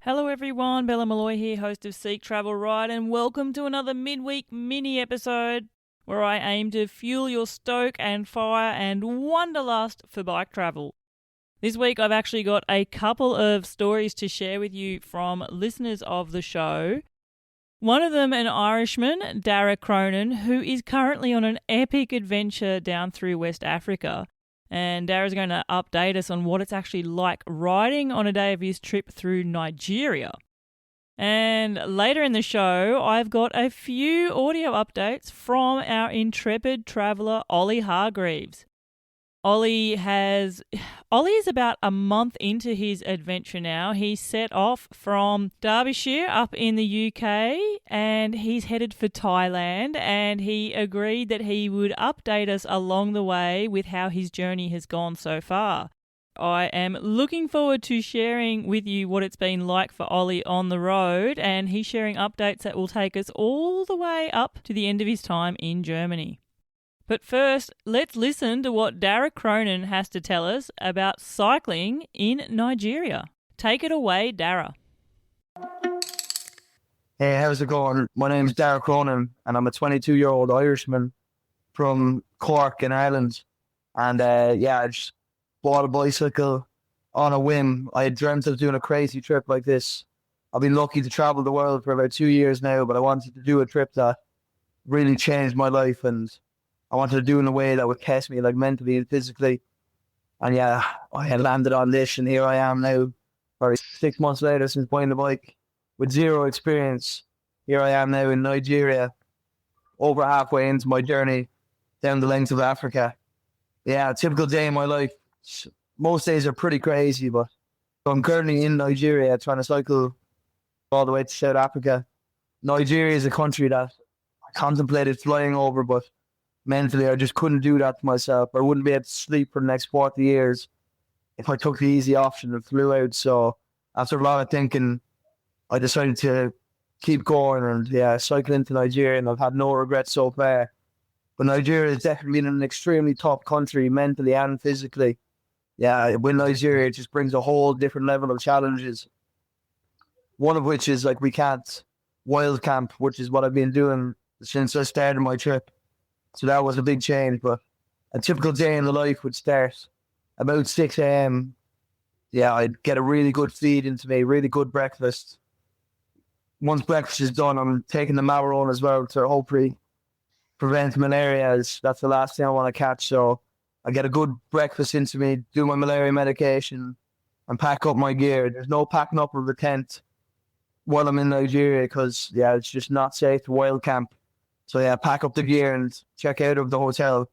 Hello everyone, Bella Malloy here, host of Seek Travel Ride, and welcome to another midweek mini episode where I aim to fuel your stoke and fire and wanderlust for bike travel. This week I've actually got a couple of stories to share with you from listeners of the show. One of them an Irishman, Daragh Cronin, who is currently on an epic adventure down through West Africa. And Dara's going to update us on what it's actually like riding on a day of his trip through Nigeria. And later in the show, I've got a few audio updates from our intrepid traveller, Olly Hargreaves. Olly is about a month into his adventure now. He set off from Derbyshire up in the UK and he's headed for Thailand, and he agreed that he would update us along the way with how his journey has gone so far. I am looking forward to sharing with you what it's been like for Olly on the road, and he's sharing updates that will take us all the way up to the end of his time in Germany. But first, let's listen to what Daragh Cronin has to tell us about cycling in Nigeria. Take it away, Daragh. Hey, how's it going? My name's Daragh Cronin, and I'm a 22-year-old Irishman from Cork in Ireland. And I just bought a bicycle on a whim. I had dreamt of doing a crazy trip like this. I've been lucky to travel the world for about 2 years now, but I wanted to do a trip that really changed my life, and I wanted to do it in a way that would test me, like mentally and physically. And yeah, I had landed on this, and here I am now, probably 6 months later since buying the bike, with zero experience. Here I am now in Nigeria, over halfway into my journey down the length of Africa. Yeah, a typical day in my life. Most days are pretty crazy, but I'm currently in Nigeria trying to cycle all the way to South Africa. Nigeria is a country that I contemplated flying over, but mentally, I just couldn't do that to myself. I wouldn't be able to sleep for the next 40 years if I took the easy option and flew out. So after a lot of thinking, I decided to keep going and cycle into Nigeria, and I've had no regrets so far. But Nigeria has definitely been an extremely tough country mentally and physically. Yeah, with Nigeria, it just brings a whole different level of challenges. One of which is we can't wild camp, which is what I've been doing since I started my trip. So that was a big change, but a typical day in the life would start about 6 a.m. Yeah, I'd get a really good feed into me, really good breakfast. Once breakfast is done, I'm taking the Macaron as well to hopefully prevent malaria, as that's the last thing I want to catch. So I get a good breakfast into me, do my malaria medication, and pack up my gear. There's no packing up of the tent while I'm in Nigeria because, it's just not safe to wild camp. So pack up the gear and check out of the hotel.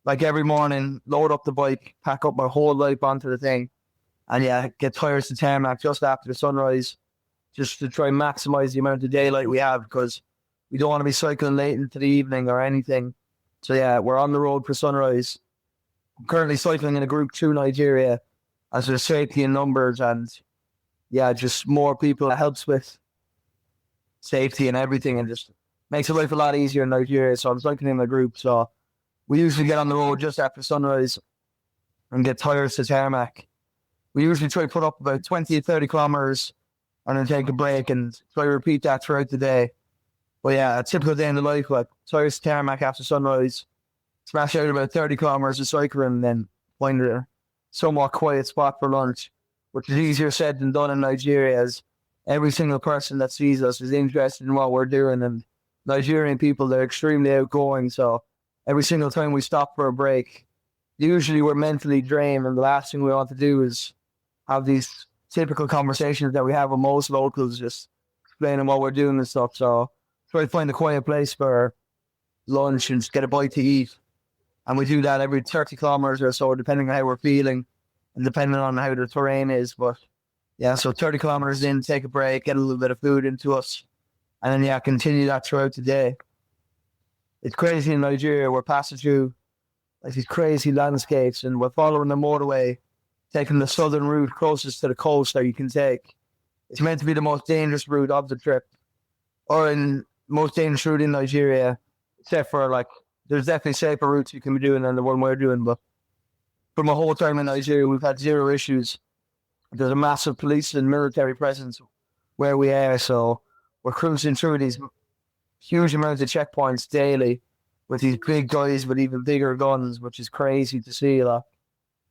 Like every morning, load up the bike, pack up my whole life onto the thing, and get tires to tarmac just after the sunrise, just to try and maximize the amount of daylight we have, because we don't want to be cycling late into the evening or anything. So we're on the road for sunrise. I'm currently cycling in a group to Nigeria as there's safety in numbers, and just more people. It helps with safety and everything, and just makes life a lot easier in Nigeria. So I'm cycling in a group. So we usually get on the road just after sunrise and get tires to tarmac. We usually try to put up about 20 to 30 kilometers and then take a break and try to repeat that throughout the day. But a typical day in the life, tires to tarmac after sunrise, smash out about 30 kilometers of cycling, and then find a somewhat quiet spot for lunch, which is easier said than done in Nigeria, as every single person that sees us is interested in what we're doing, and Nigerian people, they're extremely outgoing. So every single time we stop for a break, usually we're mentally drained, and the last thing we want to do is have these typical conversations that we have with most locals, just explaining what we're doing and stuff. So try to find a quiet place for lunch and just get a bite to eat. And we do that every 30 kilometers or so, depending on how we're feeling and depending on how the terrain is. But so 30 kilometers in, take a break, get a little bit of food into us, and then continue that throughout the day. It's crazy in Nigeria. We're passing through these crazy landscapes, and we're following the motorway, taking the southern route closest to the coast that you can take. It's meant to be the most dangerous route of the trip, or in most dangerous route in Nigeria, except for there's definitely safer routes you can be doing than the one we're doing. But for my whole time in Nigeria, we've had zero issues. There's a massive police and military presence where we are. So we're cruising through these huge amounts of checkpoints daily with these big guys with even bigger guns, which is crazy to see. Like.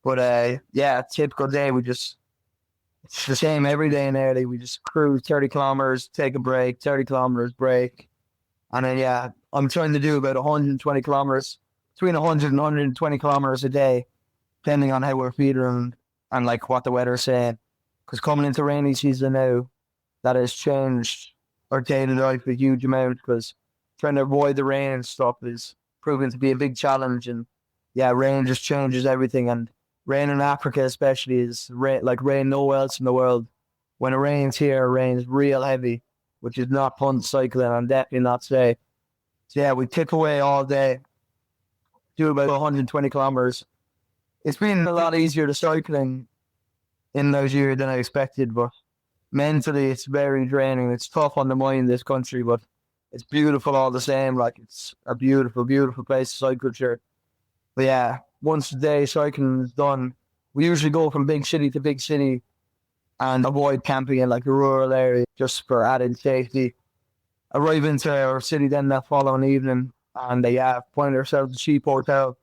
But yeah, typical day. It's the same every day in Early. We just cruise 30 kilometers, take a break, 30 kilometers, break. And then, yeah, I'm trying to do about 120 kilometers, between 100 and 120 kilometers a day, depending on how we're feeling and like what the weather's saying. Because coming into rainy season now, that has changed our daily life a huge amount, because trying to avoid the rain and stuff is proving to be a big challenge. And yeah, rain just changes everything. And rain in Africa especially is like rain nowhere else in the world. When it rains here, it rains real heavy, which is not fun cycling and definitely not safe. So yeah, we tip away all day, do about 120 kilometers. It's been a lot easier to cycling in those years than I expected, but mentally it's very draining. It's tough on the mind, this country, but it's beautiful all the same. Like, it's a beautiful, beautiful place to cycle through. But yeah, once a day cycling is done, we usually go from big city to big city and avoid camping in like a rural area just for added safety. Arrive into our city then that following evening, and yeah, find ourselves a cheap hotel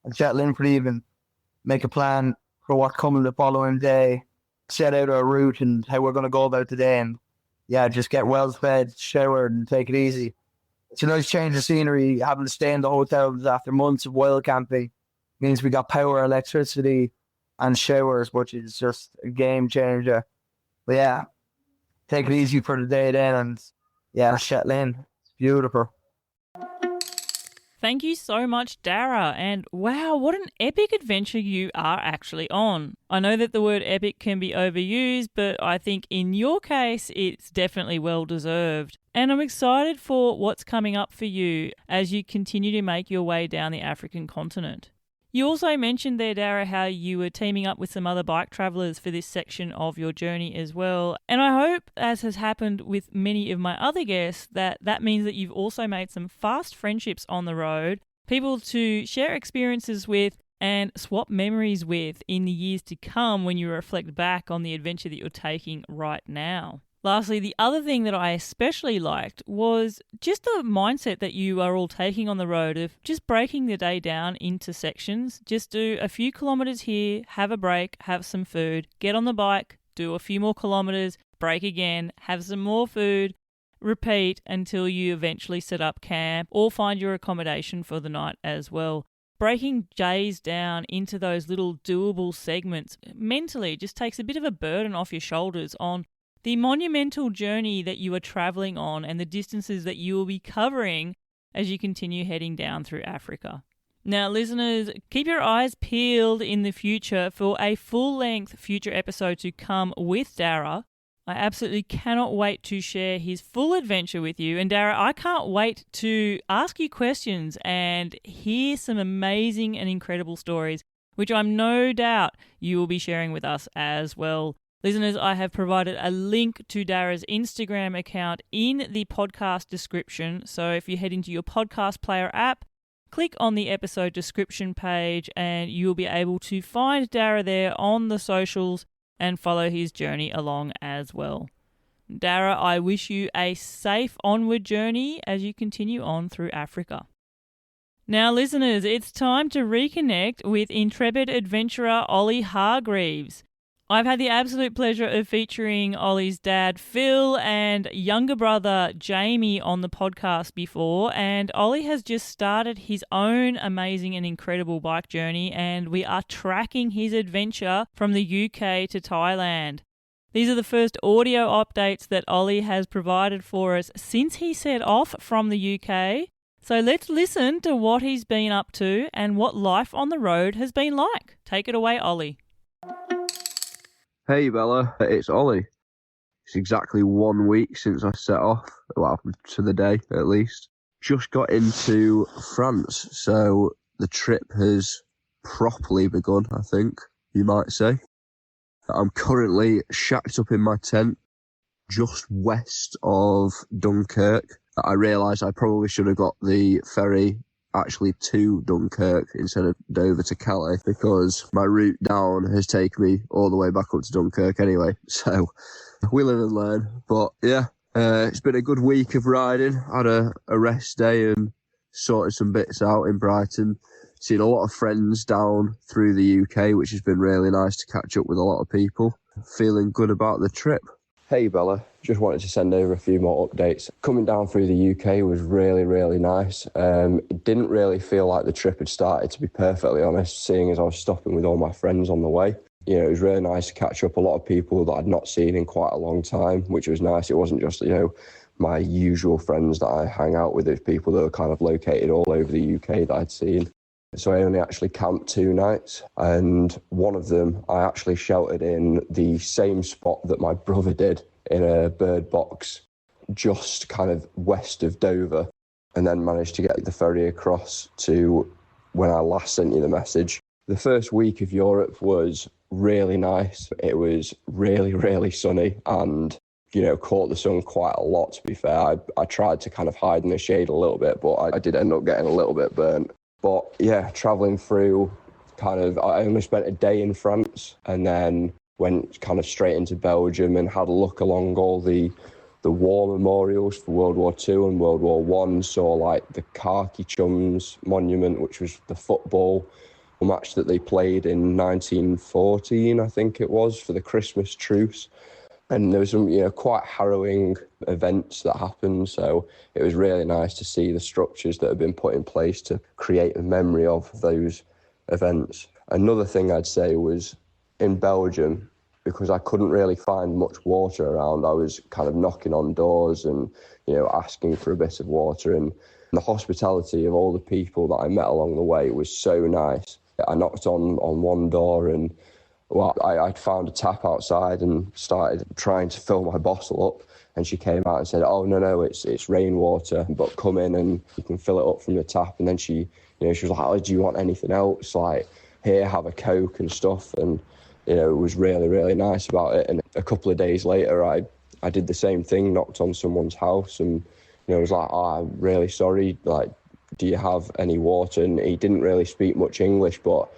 and settle in for the evening. Make a plan for what's coming the following day, set out our route and how we're going to go about the day, and yeah, just get well fed, showered, and take it easy. It's a nice change of scenery. Having to stay in the hotels after months of wild camping means we got power, electricity, and showers, which is just a game changer. But yeah, take it easy for the day then, and yeah, settle in. It's beautiful. Thank you so much, Daragh, and wow, what an epic adventure you are actually on. I know that the word epic can be overused, but I think in your case, it's definitely well deserved. And I'm excited for what's coming up for you as you continue to make your way down the African continent. You also mentioned there, Daragh, how you were teaming up with some other bike travellers for this section of your journey as well. And I hope, as has happened with many of my other guests, that means that you've also made some fast friendships on the road, people to share experiences with and swap memories with in the years to come when you reflect back on the adventure that you're taking right now. Lastly, the other thing that I especially liked was just the mindset that you are all taking on the road of just breaking the day down into sections. Just do a few kilometres here, have a break, have some food, get on the bike, do a few more kilometres, break again, have some more food, repeat until you eventually set up camp or find your accommodation for the night as well. Breaking days down into those little doable segments mentally just takes a bit of a burden off your shoulders on the monumental journey that you are travelling on and the distances that you will be covering as you continue heading down through Africa. Now, listeners, keep your eyes peeled in the future for a full-length future episode to come with Daragh. I absolutely cannot wait to share his full adventure with you. And Daragh, I can't wait to ask you questions and hear some amazing and incredible stories, which I'm no doubt you will be sharing with us as well. Listeners, I have provided a link to Daragh's Instagram account in the podcast description. So if you head into your podcast player app, click on the episode description page and you'll be able to find Daragh there on the socials and follow his journey along as well. Daragh, I wish you a safe onward journey as you continue on through Africa. Now, listeners, it's time to reconnect with intrepid adventurer Olly Hargreaves. I've had the absolute pleasure of featuring Olly's dad, Phil, and younger brother, Jamie, on the podcast before, and Olly has just started his own amazing and incredible bike journey, and we are tracking his adventure from the UK to Thailand. These are the first audio updates that Olly has provided for us since he set off from the UK. So let's listen to what he's been up to and what life on the road has been like. Take it away, Olly. Hey Bella, it's Olly. It's exactly 1 week since I set off, well, to the day at least. Just got into France, so the trip has properly begun, I think, you might say. I'm currently shacked up in my tent just west of Dunkirk. I realised I probably should have got the ferry actually to Dunkirk instead of Dover to Calais, because my route down has taken me all the way back up to Dunkirk anyway. So we live and learn. But yeah, it's been a good week of riding. Had a rest day and sorted some bits out in Brighton. Seen a lot of friends down through the UK, which has been really nice to catch up with a lot of people. Feeling good about the trip. Hey Bella, just wanted to send over a few more updates. Coming down through the UK was really, really nice. It didn't really feel like the trip had started, to be perfectly honest, seeing as I was stopping with all my friends on the way. You know, it was really nice to catch up a lot of people that I'd not seen in quite a long time, which was nice. It wasn't just, my usual friends that I hang out with. It's people that were kind of located all over the UK that I'd seen. So I only actually camped 2 nights, and one of them I actually sheltered in the same spot that my brother did, in a bird box just kind of west of Dover, and then managed to get the ferry across to when I last sent you the message. The first week of Europe was really nice. It was really, really sunny and, caught the sun quite a lot, to be fair. I tried to kind of hide in the shade a little bit, but I did end up getting a little bit burnt. But yeah, travelling through, I only spent a day in France and then went kind of straight into Belgium and had a look along all the war memorials for World War II and World War I. Saw like the Khaki Chums monument, which was the football match that they played in 1914, I think it was, for the Christmas truce. And there was some, quite harrowing events that happened. So it was really nice to see the structures that have been put in place to create a memory of those events. Another thing I'd say was in Belgium, because I couldn't really find much water around, I was kind of knocking on doors and, asking for a bit of water. And the hospitality of all the people that I met along the way was so nice. I knocked on one door and I'd found a tap outside and started trying to fill my bottle up, and she came out and said, "Oh no, it's rainwater, but come in and you can fill it up from the tap." And then she was like, "Oh, do you want anything else? Like, here, have a Coke and stuff." And it was really, really nice about it. And a couple of days later, I did the same thing, knocked on someone's house, and was like, "Oh, I'm really sorry. Like, do you have any water?" And he didn't really speak much English, but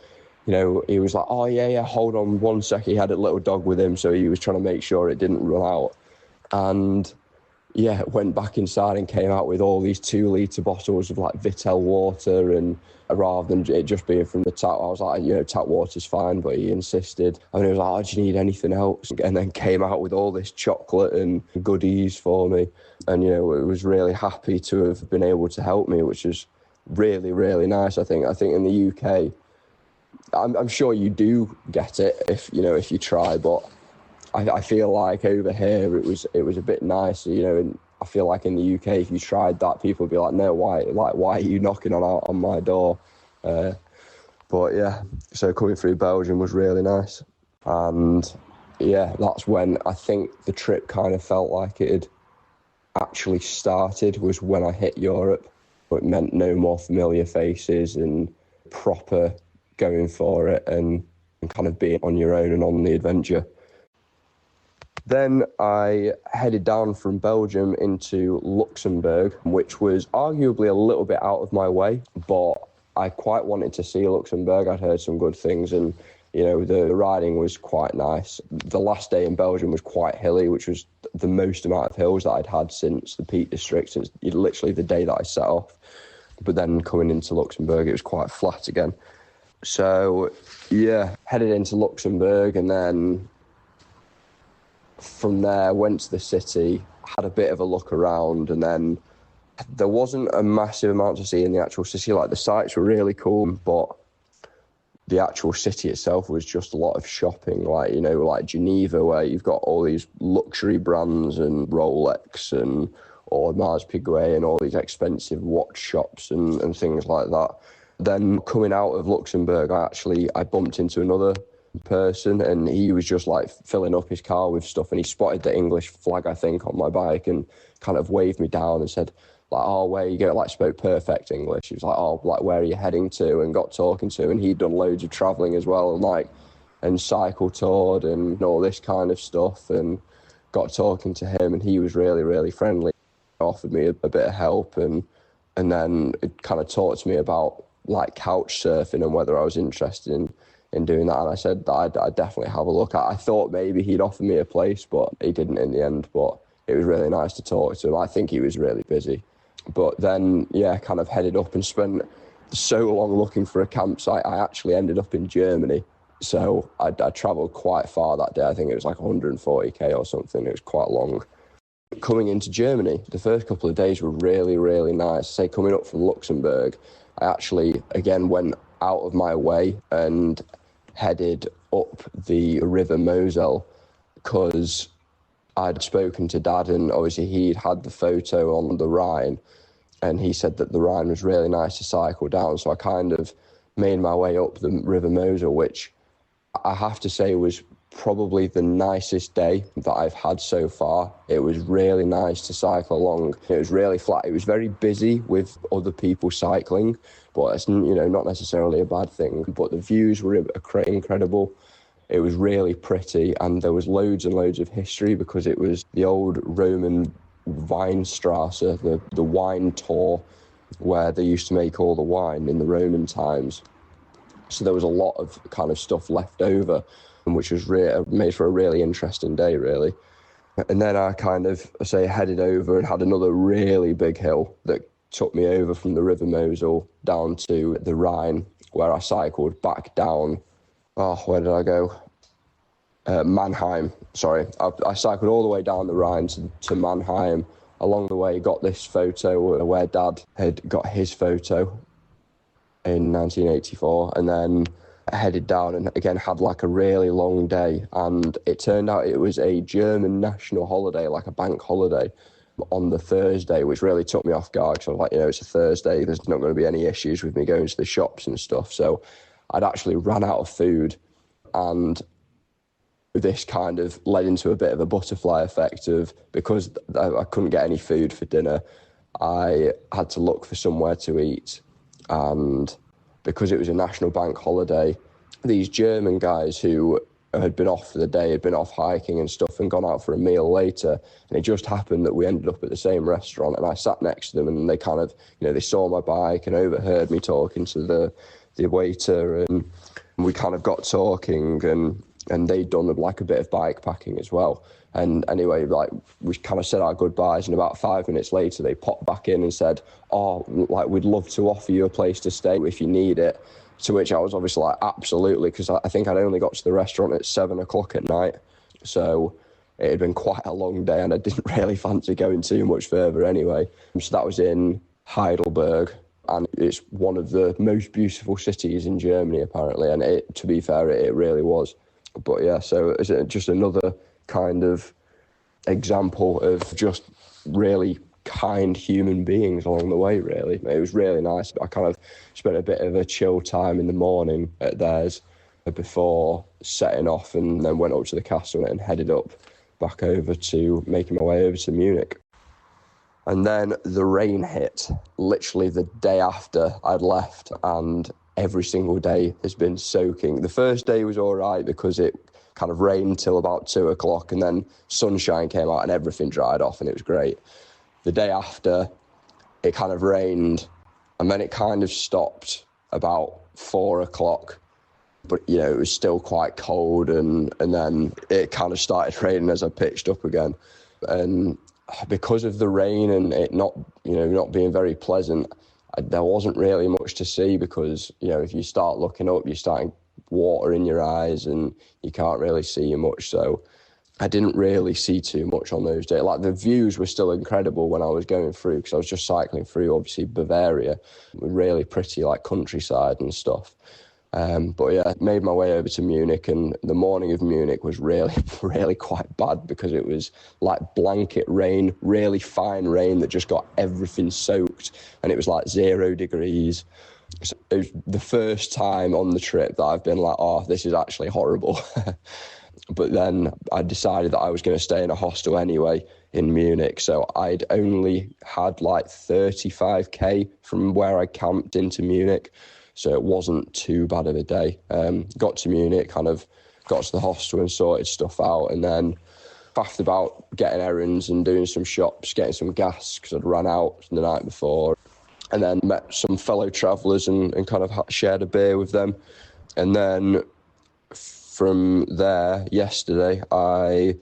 he was like, "Oh, yeah, hold on one sec." He had a little dog with him, so he was trying to make sure it didn't run out. And, yeah, went back inside and came out with all these 2-litre bottles of, like, Vittel water, and rather than it just being from the tap, I was like, tap water's fine, but he insisted. And he was like, "Oh, do you need anything else?" And then came out with all this chocolate and goodies for me. And, it was really happy to have been able to help me, which is really, really nice, I think. I think in the UK... I'm sure you do get it if you try, but I feel like over here it was a bit nicer, and I feel like in the UK if you tried that, people would be like, "No, why are you knocking on my door?" But yeah, so coming through Belgium was really nice, and yeah, that's when I think the trip kind of felt like it had actually started, was when I hit Europe. It meant no more familiar faces and proper going for it and kind of being on your own and on the adventure. Then I headed down from Belgium into Luxembourg, which was arguably a little bit out of my way, but I quite wanted to see Luxembourg. I'd heard some good things, and the riding was quite nice. The last day in Belgium was quite hilly, which was the most amount of hills that I'd had since the Peak District, since literally the day that I set off. But then coming into Luxembourg, it was quite flat again. So, yeah, headed into Luxembourg, and then from there went to the city, had a bit of a look around, and then there wasn't a massive amount to see in the actual city. Like, the sites were really cool, but the actual city itself was just a lot of shopping, like Geneva, where you've got all these luxury brands and Rolex and Audemars Piguet and all these expensive watch shops and things like that. Then coming out of Luxembourg, I bumped into another person, and he was just like filling up his car with stuff, and he spotted the English flag, I think, on my bike, and kind of waved me down and said, like, "Oh, where you go?" Like, spoke perfect English. He was like, "Oh, like, where are you heading to?" And got talking to him, and he'd done loads of travelling as well, and cycle toured and all this kind of stuff, and got talking to him, and he was really, really friendly. Offered me a bit of help, and and then it kind of talked to me about like couch surfing and whether I was interested in doing that. And I said that I'd definitely have a look. I thought maybe he'd offer me a place, but he didn't in the end. But it was really nice to talk to him. I think he was really busy. But then, yeah, kind of headed up and spent so long looking for a campsite. I actually ended up in Germany. So I travelled quite far that day. I think it was like 140k or something. It was quite long. Coming into Germany, the first couple of days were really, really nice. Say, coming up from Luxembourg, I actually, again, went out of my way and headed up the River Moselle because I'd spoken to Dad, and obviously he'd had the photo on the Rhine, and he said that the Rhine was really nice to cycle down. So I kind of made my way up the River Moselle, which I have to say was probably the nicest day that I've had so far. It was really nice to cycle along. It was really flat. It was very busy with other people cycling, but it's, you know, not necessarily a bad thing. But the views were incredible. It was really pretty, and there was loads and loads of history because it was the old Roman Weinstrasse, the wine tour, where they used to make all the wine in the Roman times. So there was a lot of kind of stuff left over, which was made for a really interesting day, really. And then I kind of, headed over and had another really big hill that took me over from the River Moselle down to the Rhine, where I cycled back down. Where did I go? Mannheim, sorry. I cycled all the way down the Rhine to Mannheim. Along the way, got this photo where Dad had got his photo in 1984, and then headed down and again had like a really long day, and it turned out it was a German national holiday, like a bank holiday on the Thursday, which really took me off guard because I was like, it's a Thursday, there's not going to be any issues with me going to the shops and stuff. So I'd actually ran out of food, and this kind of led into a bit of a butterfly effect of, because I couldn't get any food for dinner, I had to look for somewhere to eat. And because it was a national bank holiday, these German guys who had been off for the day, had been off hiking and stuff and gone out for a meal later, and it just happened that we ended up at the same restaurant, and I sat next to them, and they kind of, they saw my bike and overheard me talking to the waiter, and we kind of got talking, and they'd done like a bit of bike packing as well. And anyway, like, we kind of said our goodbyes, and about 5 minutes later, they popped back in and said, we'd love to offer you a place to stay if you need it. To which I was obviously like, absolutely, because I think I'd only got to the restaurant at 7 o'clock at night. So it had been quite a long day, and I didn't really fancy going too much further anyway. So that was in Heidelberg, and it's one of the most beautiful cities in Germany, apparently. And to be fair, it really was. But yeah, so it's just another kind of example of just really kind human beings along the way, really. It was really nice. I kind of spent a bit of a chill time in the morning at theirs before setting off, and then went up to the castle and headed up back over to making my way over to Munich. And then the rain hit literally the day after I'd left, and every single day has been soaking. The first day was all right because it kind of rained till about 2 o'clock, and then sunshine came out and everything dried off, and it was great. The day after, it kind of rained, and then it kind of stopped about 4 o'clock. But, it was still quite cold, and then it kind of started raining as I pitched up again. And because of the rain and it not being very pleasant, there wasn't really much to see, because, if you start looking up, you're starting water in your eyes and you can't really see much. So I didn't really see too much on those days. Like, the views were still incredible when I was going through, because I was just cycling through, obviously, Bavaria, really pretty, like, countryside and stuff. But yeah, made my way over to Munich, and the morning of Munich was really, really quite bad, because it was like blanket rain, really fine rain that just got everything soaked, and it was like 0 degrees. So it was the first time on the trip that I've been like, this is actually horrible. But then I decided that I was going to stay in a hostel anyway in Munich. So I'd only had like 35k from where I camped into Munich. So it wasn't too bad of a day. Got to Munich, kind of got to the hostel and sorted stuff out. And then faffed about getting errands and doing some shops, getting some gas, because I'd run out the night before. and then met some fellow travellers and kind of shared a beer with them. And then from there, yesterday, I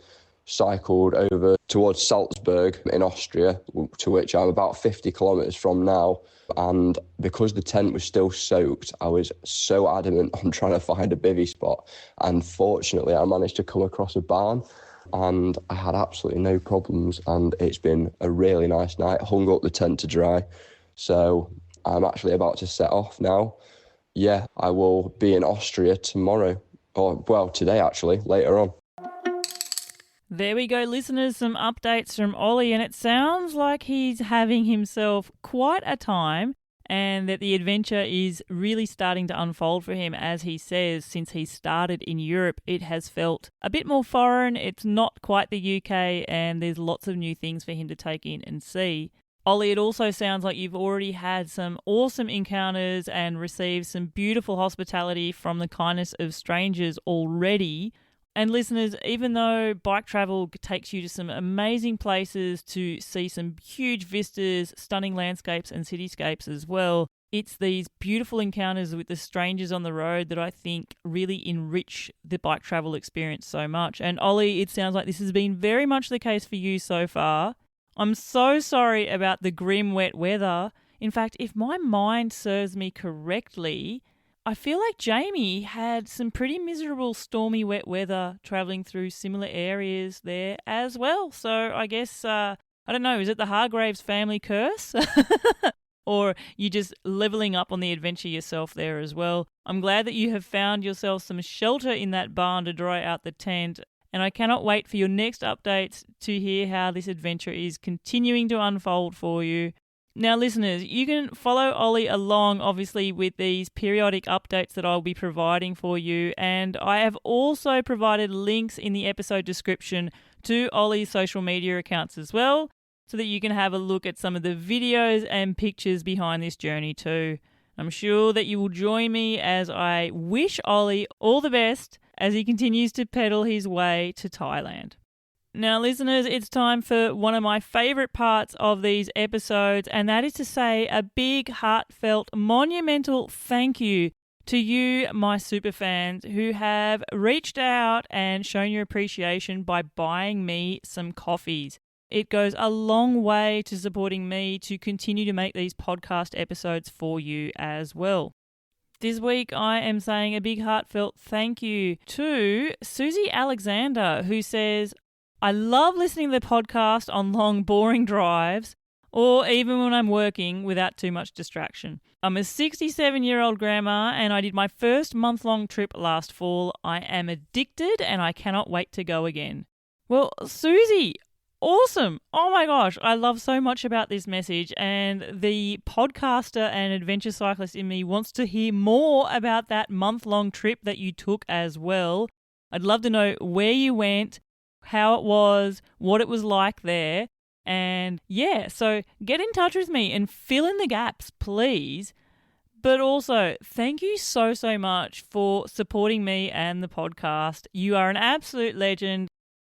cycled over towards Salzburg in Austria, to which I'm about 50 kilometres from now. And because the tent was still soaked, I was so adamant on trying to find a bivvy spot. And fortunately, I managed to come across a barn and I had absolutely no problems. And it's been a really nice night. Hung up the tent to dry. So I'm actually about to set off now. Yeah, I will be in Austria tomorrow. Or, well, today actually, later on. There we go, listeners, some updates from Olly, and it sounds like he's having himself quite a time and that the adventure is really starting to unfold for him. As he says, since he started in Europe, it has felt a bit more foreign. It's not quite the UK, and there's lots of new things for him to take in and see. Olly, it also sounds like you've already had some awesome encounters and received some beautiful hospitality from the kindness of strangers already. And listeners, even though bike travel takes you to some amazing places to see some huge vistas, stunning landscapes and cityscapes as well, it's these beautiful encounters with the strangers on the road that I think really enrich the bike travel experience so much. And Olly, it sounds like this has been very much the case for you so far. I'm so sorry about the grim wet weather. In fact, if my mind serves me correctly, I feel like Jamie had some pretty miserable stormy wet weather travelling through similar areas there as well. So I guess, I don't know, is it the Hargreaves family curse? Or you just levelling up on the adventure yourself there as well. I'm glad that you have found yourself some shelter in that barn to dry out the tent. And I cannot wait for your next updates to hear how this adventure is continuing to unfold for you. Now, listeners, you can follow Olly along, obviously, with these periodic updates that I'll be providing for you. And I have also provided links in the episode description to Olly's social media accounts as well, so that you can have a look at some of the videos and pictures behind this journey too. I'm sure that you will join me as I wish Olly all the best as he continues to pedal his way to Thailand. Now, listeners, it's time for one of my favourite parts of these episodes, and that is to say a big, heartfelt, monumental thank you to you, my superfans, who have reached out and shown your appreciation by buying me some coffees. It goes a long way to supporting me to continue to make these podcast episodes for you as well. This week, I am saying a big heartfelt thank you to Susie Alexander, who says, I love listening to the podcast on long, boring drives, or even when I'm working without too much distraction. I'm a 67-year-old grandma, and I did my first month-long trip last fall. I am addicted, and I cannot wait to go again. Well, Susie, awesome. Oh my gosh, I love so much about this message, and the podcaster and adventure cyclist in me wants to hear more about that month-long trip that you took as well. I'd love to know where you went, how it was, what it was like there. And yeah, so get in touch with me and fill in the gaps, please. But also, thank you so much for supporting me and the podcast. You are an absolute legend.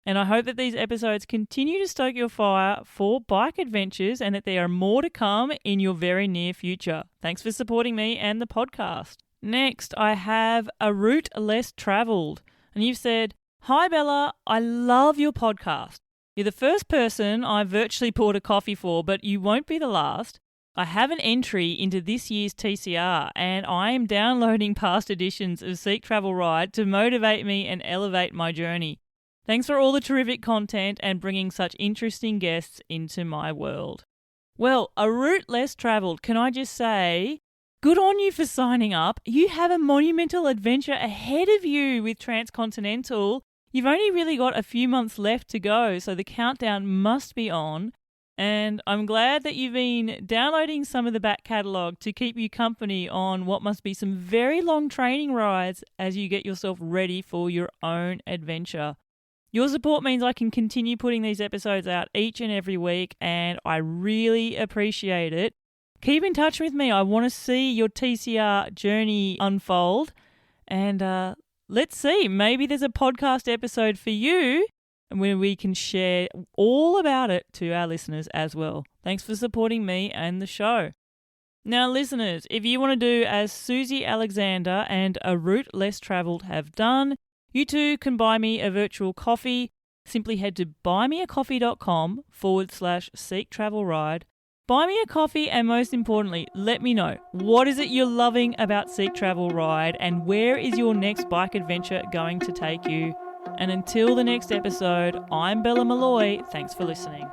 And I hope that these episodes continue to stoke your fire for bike adventures and that there are more to come in your very near future. Thanks for supporting me and the podcast. Next, I have A Route Less Travelled. And you've said, Hi Bella, I love your podcast. You're the first person I virtually poured a coffee for, but you won't be the last. I have an entry into this year's TCR and I am downloading past editions of Seek Travel Ride to motivate me and elevate my journey. Thanks for all the terrific content and bringing such interesting guests into my world. Well, A Route Less Travelled, can I just say, good on you for signing up. You have a monumental adventure ahead of you with Transcontinental. You've only really got a few months left to go, so the countdown must be on. And I'm glad that you've been downloading some of the back catalogue to keep you company on what must be some very long training rides as you get yourself ready for your own adventure. Your support means I can continue putting these episodes out each and every week, and I really appreciate it. Keep in touch with me. I want to see your TCR journey unfold. And let's see, maybe there's a podcast episode for you where we can share all about it to our listeners as well. Thanks for supporting me and the show. Now, listeners, if you want to do as Susie Alexander and A Route Less Travelled have done, you too can buy me a virtual coffee. Simply head to buymeacoffee.com/Seek Travel Ride. Buy me a coffee, and most importantly, let me know, what is it you're loving about Seek Travel Ride and where is your next bike adventure going to take you? And until the next episode, I'm Bella Malloy. Thanks for listening.